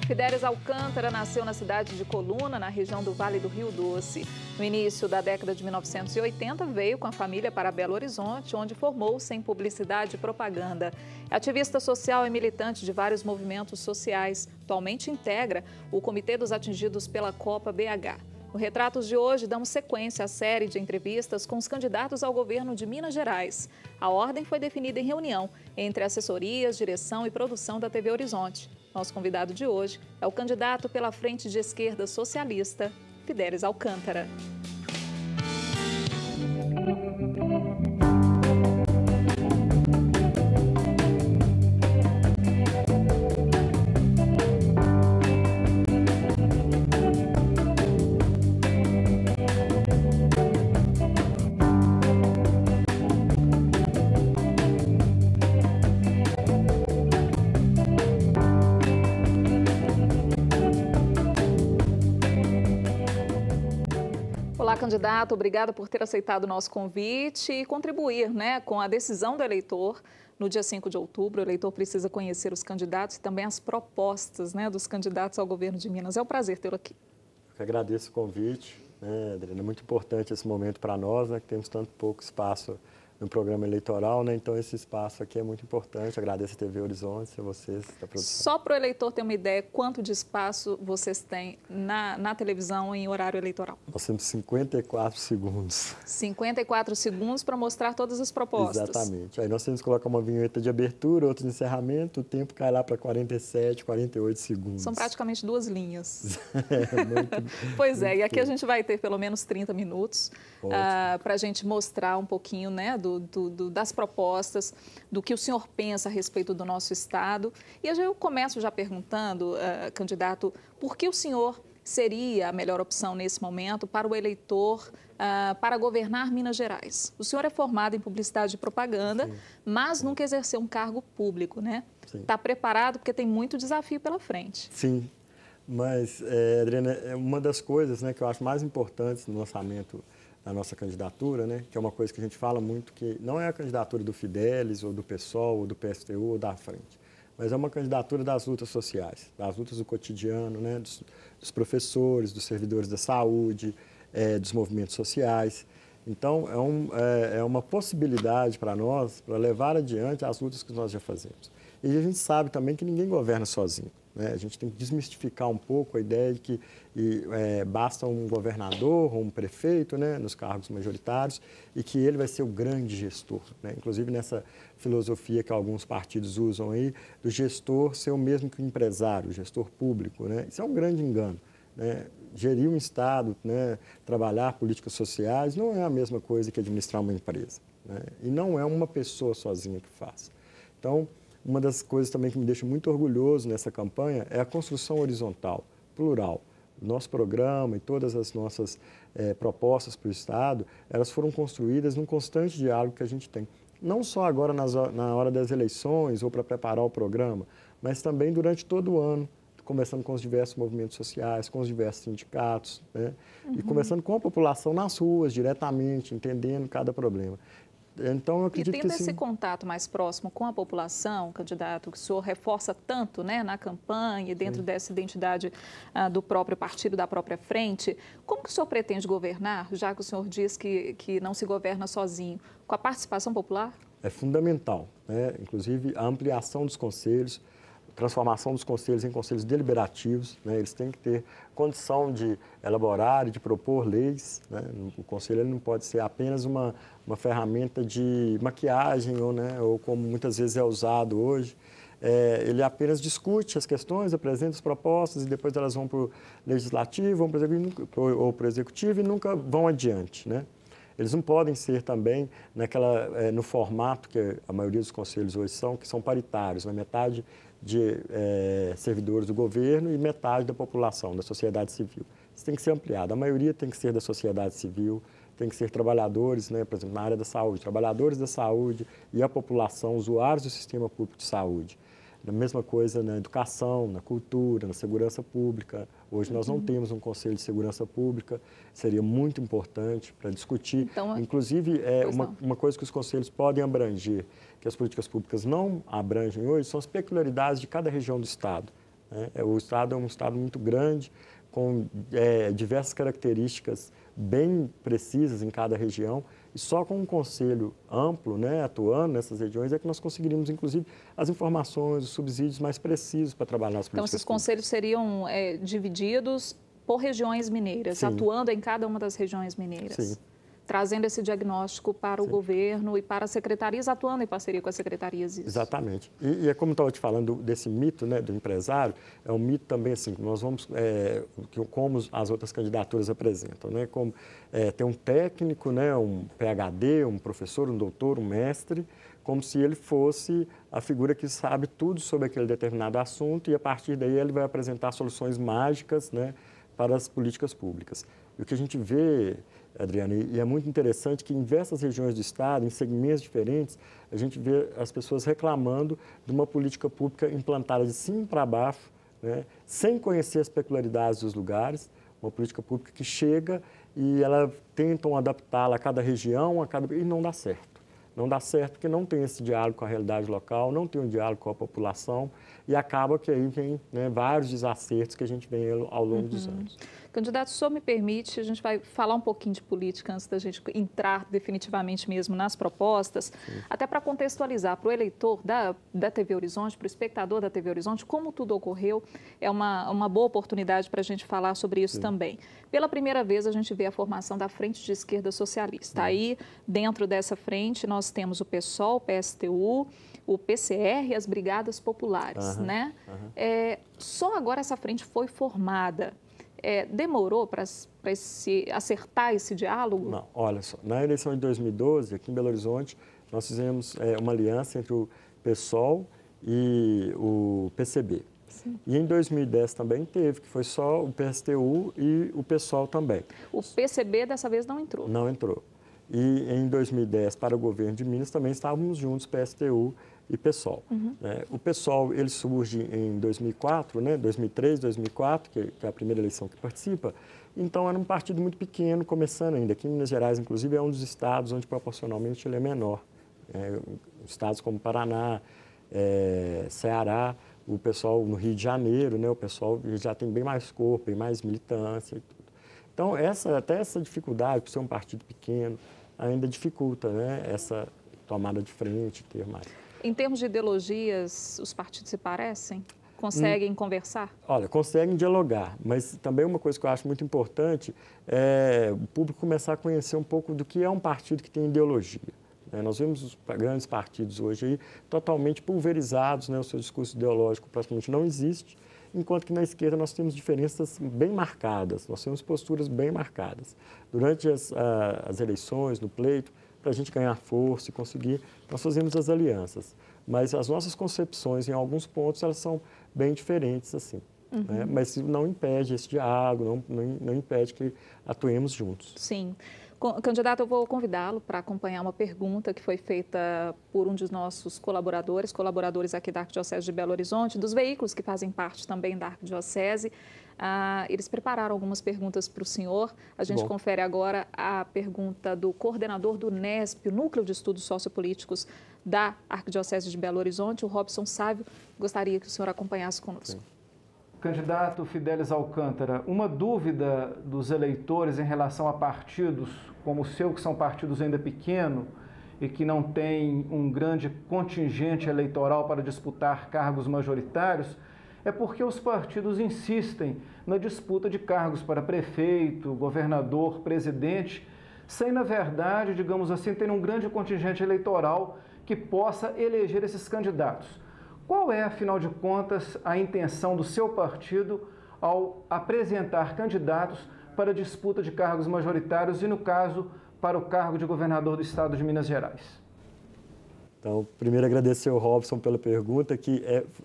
Fidelis Alcântara nasceu na cidade de Coluna, na região do Vale do Rio Doce. No início da década de 1980, veio com a família para Belo Horizonte, onde formou-se em publicidade e propaganda. É ativista social e militante de vários movimentos sociais. Atualmente integra o Comitê dos Atingidos pela Copa BH. No Retratos de hoje, damos sequência à série de entrevistas com os candidatos ao governo de Minas Gerais. A ordem foi definida em reunião entre assessorias, direção e produção da TV Horizonte. Nosso convidado de hoje é o candidato pela Frente de Esquerda Socialista, Fidelis Alcântara. Olá, candidato. Obrigada por ter aceitado o nosso convite e contribuir, com a decisão do eleitor. No dia 5 de outubro, o eleitor precisa conhecer os candidatos e também as propostas, dos candidatos ao governo de Minas. É um prazer tê-lo aqui. Eu agradeço o convite, Adriana. É muito importante esse momento para nós, que temos tanto pouco espaço no programa eleitoral, então esse espaço aqui é muito importante. Agradeço a TV Horizonte, a vocês da produção. Só para o eleitor ter uma ideia, quanto de espaço vocês têm na televisão em horário eleitoral? Nós temos 54 segundos. 54 segundos para mostrar todas as propostas. Exatamente. Aí nós temos que colocar uma vinheta de abertura, outra de encerramento, o tempo cai lá para 47, 48 segundos. São praticamente 2 linhas. Muito, pois é, e aqui a gente vai ter pelo menos 30 minutos para a gente mostrar um pouquinho, das propostas, do que o senhor pensa a respeito do nosso Estado. E eu começo já perguntando, candidato, por que o senhor seria a melhor opção nesse momento para o eleitor para governar Minas Gerais? O senhor é formado em publicidade e propaganda, sim, mas nunca exerceu um cargo público, Está preparado porque tem muito desafio pela frente. Sim, mas, Adriana, uma das coisas que eu acho mais importantes no lançamento da nossa candidatura, que é uma coisa que a gente fala muito, que não é a candidatura do Fidelis, ou do PSOL, ou do PSTU, ou da Frente, mas é uma candidatura das lutas sociais, das lutas do cotidiano, dos professores, dos servidores da saúde, dos movimentos sociais. Então, é uma possibilidade para nós, para levar adiante as lutas que nós já fazemos. E a gente sabe também que ninguém governa sozinho. A gente tem que desmistificar um pouco a ideia de que basta um governador ou um prefeito nos cargos majoritários e que ele vai ser o grande gestor. Inclusive nessa filosofia que alguns partidos usam aí, do gestor ser o mesmo que o empresário, o gestor público. Isso é um grande engano. Gerir um Estado, trabalhar políticas sociais, não é a mesma coisa que administrar uma empresa. E não é uma pessoa sozinha que faz. Então, uma das coisas também que me deixa muito orgulhoso nessa campanha é a construção horizontal, plural. O nosso programa e todas as nossas propostas para o Estado, elas foram construídas num constante diálogo que a gente tem. Não só agora na hora das eleições ou para preparar o programa, mas também durante todo o ano, conversando com os diversos movimentos sociais, com os diversos sindicatos, e conversando com a população nas ruas, diretamente, entendendo cada problema. Então, eu acredito e tendo esse contato mais próximo com a população, candidato, que o senhor reforça tanto na campanha e dentro dessa identidade do próprio partido, da própria frente, como que o senhor pretende governar, já que o senhor diz que não se governa sozinho, com a participação popular? É fundamental, inclusive a ampliação dos conselhos, transformação dos conselhos em conselhos deliberativos, eles têm que ter condição de elaborar e de propor leis, O conselho ele não pode ser apenas uma ferramenta de maquiagem ou como muitas vezes é usado hoje, ele apenas discute as questões, apresenta as propostas e depois elas vão para o legislativo, vão para o executivo e nunca vão adiante, Eles não podem ser também no formato que a maioria dos conselhos hoje são, que são paritários, metade de servidores do governo e metade da população, da sociedade civil. Isso tem que ser ampliado. A maioria tem que ser da sociedade civil, tem que ser trabalhadores, por exemplo, na área da saúde, trabalhadores da saúde e a população, usuários do sistema público de saúde. A mesma coisa na educação, na cultura, na segurança pública. Hoje nós não temos um Conselho de Segurança Pública, seria muito importante para discutir. Então, inclusive, uma coisa que os conselhos podem abranger, que as políticas públicas não abrangem hoje, são as peculiaridades de cada região do Estado. né? O estado é um estado muito grande, com diversas características bem precisas em cada região, e só com um conselho amplo, né, atuando nessas regiões, é que nós conseguiríamos, inclusive, as informações, os subsídios mais precisos para trabalhar nas políticas Então, esses públicas. conselhos seriam divididos por regiões mineiras, Sim. Atuando em cada uma das regiões mineiras. Sim. Trazendo esse diagnóstico para o Sim. governo e para as secretarias, atuando em parceria com as secretarias. Isso. Exatamente. E é como eu estava te falando desse mito, né, do empresário, é um mito também assim, que nós vamos, como as outras candidaturas apresentam, né, como ter um técnico, né, um PhD, um professor, um doutor, um mestre, como se ele fosse a figura que sabe tudo sobre aquele determinado assunto e a partir daí ele vai apresentar soluções mágicas, né, para as políticas públicas. E o que a gente vê, Adriana, e é muito interessante que em diversas regiões do estado, em segmentos diferentes, a gente vê as pessoas reclamando de uma política pública implantada de cima para baixo, né, sem conhecer as peculiaridades dos lugares, uma política pública que chega e ela tentam adaptá-la a cada região, e não dá certo. Não dá certo porque não tem esse diálogo com a realidade local, não tem um diálogo com a população e acaba que aí vem, né, vários desacertos que a gente vem ao longo dos anos. Candidato, se o senhor me permite, a gente vai falar um pouquinho de política antes da gente entrar definitivamente mesmo nas propostas, até para contextualizar para o eleitor da TV Horizonte, para o espectador da TV Horizonte, como tudo ocorreu, é uma boa oportunidade para a gente falar sobre isso também. Pela primeira vez, a gente vê a formação da Frente de Esquerda Socialista. Aí, dentro dessa frente, nós temos o PSOL, o PSTU, o PCR e as Brigadas Populares, né? Só agora essa frente foi formada. Demorou para acertar esse diálogo? Não, olha só, na eleição de 2012, aqui em Belo Horizonte, nós fizemos uma aliança entre o PSOL e o PCB. Sim. E em 2010 também teve, que foi só o PSTU e o PSOL também. O PCB dessa vez não entrou? Não entrou. E em 2010, para o governo de Minas, também estávamos juntos, PSTU e PSOL. O PSOL, ele surge em 2004, né, 2003, 2004, que é a primeira eleição que participa. Então, era um partido muito pequeno, começando ainda. Aqui em Minas Gerais, inclusive, é um dos estados onde, proporcionalmente, ele é menor. Estados como Paraná, Ceará, o pessoal no Rio de Janeiro, né, o pessoal já tem bem mais corpo, bem mais militância e tudo. Então, até essa dificuldade, por ser um partido pequeno, ainda dificulta, né, essa tomada de frente, ter mais. Em termos de ideologias, os partidos se parecem? Conseguem conversar? Olha, conseguem dialogar, mas também uma coisa que eu acho muito importante é o público começar a conhecer um pouco do que é um partido que tem ideologia. Nós vemos os grandes partidos hoje aí totalmente pulverizados, né, o seu discurso ideológico praticamente não existe, enquanto que na esquerda nós temos diferenças bem marcadas, nós temos posturas bem marcadas. Durante as eleições, no pleito, para a gente ganhar força e conseguir, nós fazemos as alianças. Mas as nossas concepções, em alguns pontos, elas são bem diferentes, assim. Né? Mas não impede esse diálogo, não impede que atuemos juntos. Sim. Candidato, eu vou convidá-lo para acompanhar uma pergunta que foi feita por um dos nossos colaboradores aqui da Arquidiocese de Belo Horizonte, dos veículos que fazem parte também da Arquidiocese. Eles prepararam algumas perguntas para o senhor. A gente confere agora a pergunta do coordenador do NESP, o Núcleo de Estudos Sociopolíticos da Arquidiocese de Belo Horizonte, o Robson Sávio. Gostaria que o senhor acompanhasse conosco. Sim. Candidato Fidelis Alcântara, uma dúvida dos eleitores em relação a partidos como o seu, que são partidos ainda pequenos e que não têm um grande contingente eleitoral para disputar cargos majoritários, é porque os partidos insistem na disputa de cargos para prefeito, governador, presidente, sem, na verdade, digamos assim, ter um grande contingente eleitoral que possa eleger esses candidatos. Qual é, afinal de contas, a intenção do seu partido ao apresentar candidatos para a disputa de cargos majoritários e, no caso, para o cargo de governador do estado de Minas Gerais? Então, primeiro agradecer ao Robson pela pergunta,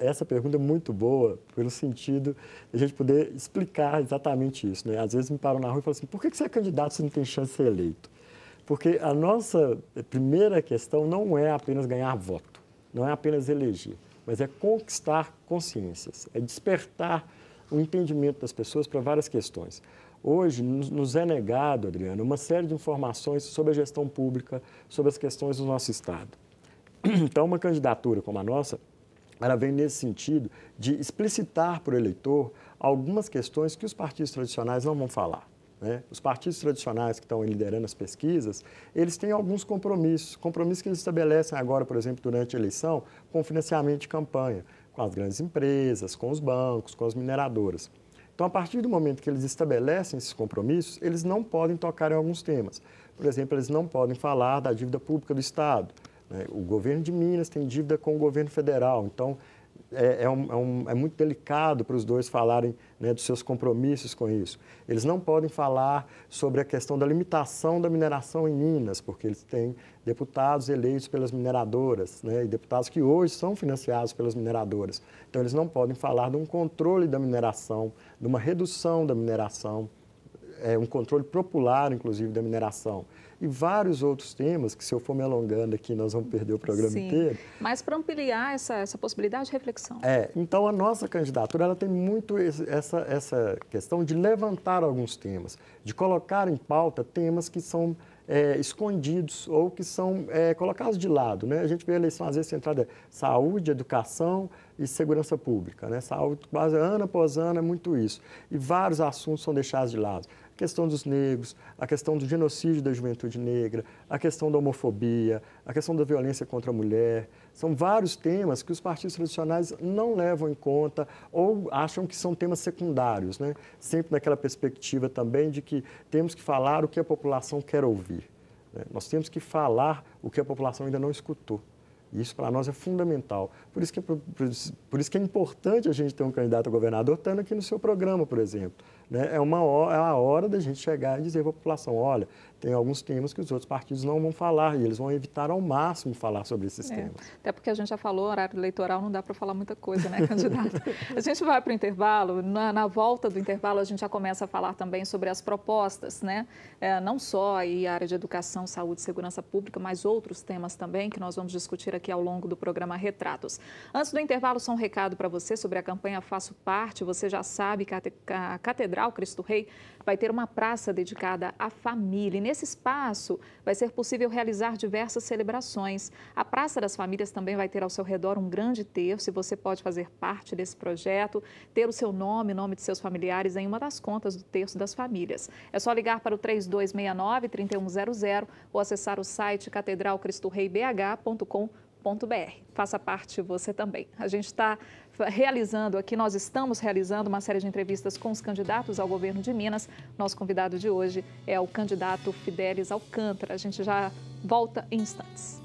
essa pergunta é muito boa, pelo sentido de a gente poder explicar exatamente isso, né? Às vezes me param na rua e falam assim, por que você é candidato se não tem chance de ser eleito? Porque a nossa primeira questão não é apenas ganhar voto, não é apenas eleger, mas é conquistar consciências, é despertar o entendimento das pessoas para várias questões. Hoje nos é negado, Adriano, uma série de informações sobre a gestão pública, sobre as questões do nosso estado. Então, uma candidatura como a nossa, ela vem nesse sentido de explicitar para o eleitor algumas questões que os partidos tradicionais não vão falar. Os partidos tradicionais que estão liderando as pesquisas, eles têm alguns compromissos que eles estabelecem agora, por exemplo, durante a eleição, com o financiamento de campanha, com as grandes empresas, com os bancos, com as mineradoras. Então, a partir do momento que eles estabelecem esses compromissos, eles não podem tocar em alguns temas. Por exemplo, eles não podem falar da dívida pública do Estado. O governo de Minas tem dívida com o governo federal, então é muito delicado para os dois falarem, dos seus compromissos com isso. Eles não podem falar sobre a questão da limitação da mineração em Minas, porque eles têm deputados eleitos pelas mineradoras, e deputados que hoje são financiados pelas mineradoras. Então, eles não podem falar de um controle da mineração, de uma redução da mineração, um controle popular, inclusive, da mineração. E vários outros temas que, se eu for me alongando aqui, nós vamos perder o programa inteiro. Mas para ampliar essa possibilidade de reflexão. Então, a nossa candidatura ela tem muito essa questão de levantar alguns temas, de colocar em pauta temas que são escondidos ou que são colocados de lado. A gente vê a eleição, às vezes, centrada em saúde, educação e segurança pública. Saúde, quase ano após ano, é muito isso. E vários assuntos são deixados de lado. A questão dos negros, a questão do genocídio da juventude negra, a questão da homofobia, a questão da violência contra a mulher. São vários temas que os partidos tradicionais não levam em conta ou acham que são temas secundários, Sempre naquela perspectiva também de que temos que falar o que a população quer ouvir. Nós temos que falar o que a população ainda não escutou. E isso para nós é fundamental. Por isso que é importante a gente ter um candidato a governador estando aqui no seu programa, por exemplo. É a hora da gente chegar e dizer para a população, olha, tem alguns temas que os outros partidos não vão falar e eles vão evitar ao máximo falar sobre esses temas. Até porque a gente já falou, horário eleitoral não dá para falar muita coisa, candidato? A gente vai para o intervalo, na volta do intervalo a gente já começa a falar também sobre as propostas, não só aí a área de educação, saúde e segurança pública, mas outros temas também que nós vamos discutir aqui ao longo do programa Retratos. Antes do intervalo, só um recado para você sobre a campanha Faço Parte. Você já sabe que a Catedral Cristo Rei vai ter uma praça dedicada à família. E nesse espaço vai ser possível realizar diversas celebrações. A Praça das Famílias também vai ter ao seu redor um grande terço e você pode fazer parte desse projeto, ter o seu nome, o nome de seus familiares em uma das contas do Terço das Famílias. É só ligar para o 3269-3100 ou acessar o site catedralcristoreibh.com.br. Faça parte você também. A gente está realizando aqui, nós estamos realizando uma série de entrevistas com os candidatos ao governo de Minas. Nosso convidado de hoje é o candidato Fidelis Alcântara. A gente já volta em instantes.